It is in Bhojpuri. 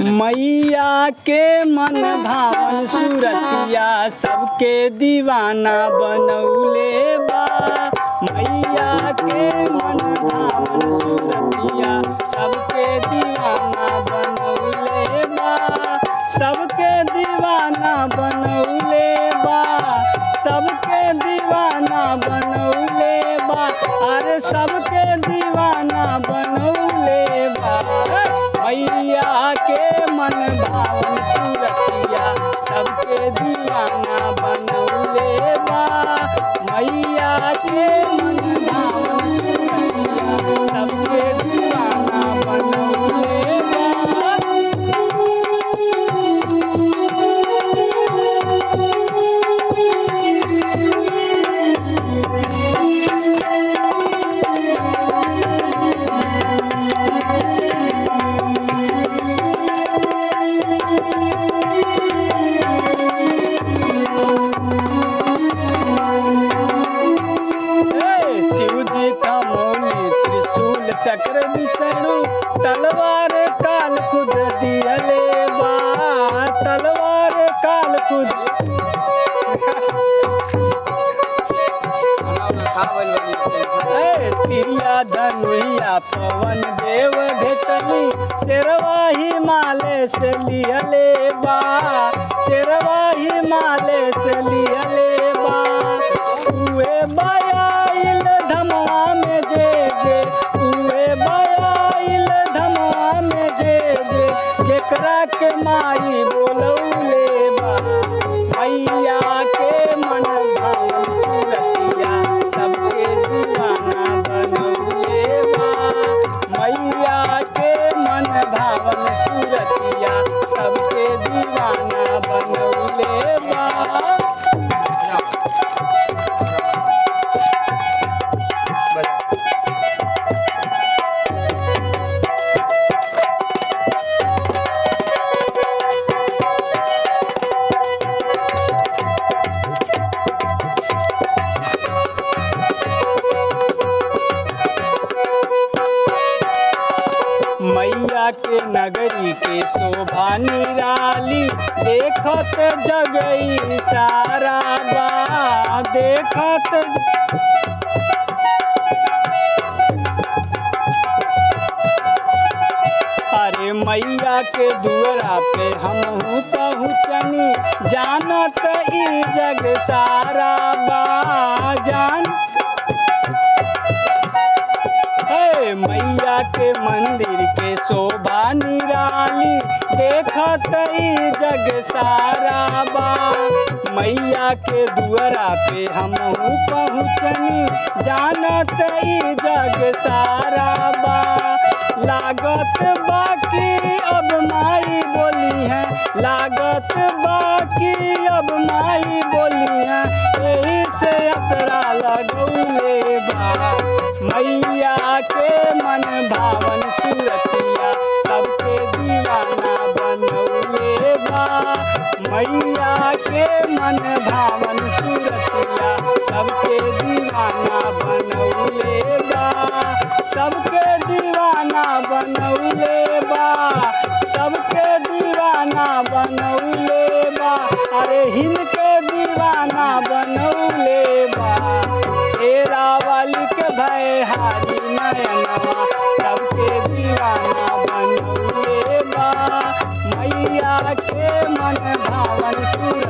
मैया के मन भावन सूरतिया सबके दीवाना बनौले बा। मैया के मन भावन सूरतिया सबके दीवाना बनौले बा। सबके दीवाना बनौले बा। सबके दीवाना बनौले बा। अरे सबके दीवाना बनौले बा। मैया के मन भावन सूरतिया सबके दीवाना बनौले बा। मैया के मन भावन सूरतिया सबके दीवाना बनौले बा। चक्र विष्णु तलवार काल खुद दियले बा। तलवार काल खुद तिरिया धनुया पवन देव भेटली शेरवा हिमालय से लियले बा। शेरवा हिमालय से लियले बा। उए बयाइल धमवा में जे जे बयाइल धमवा में जे जे जेकरा के माई बोलौले बा। मैया के मन भावन सूरतिया सबके दीवाना बनौले बा। मैया के मन भावन सूरतिया सबके दीवाना बनौले बा। मैया के नगरी के शोभा निराली देखत जगई सारा बा। देखत अरे मैया के दुआरा पे हमहू पहुँचनी जानत ई जग सारा बा। जान मैया के मंदिर के शोभा निराली देखत ई जग सारा बा। मैया के दुआरा पे हमहू पहुँचनी जानत ई जग सारा बा। लागत बाकी अब माई बोली है। लागत बाकी अब माई बोली है। यही से असरा लगौले बा। मैया के मन भावन सूरतिया सबके दीवाना बनौले बा। मैया के मन भावन सूरतिया सबके दीवाना बनौले बा। सबके दीवाना बनौले बा। सबके दीवाना बनौले बा। अरे हिनके दीवाना बनौले बा। शेरा वाली के भय हारी नयनवा सबके दीवाना बनौले बा। मैया के मन भावन सूर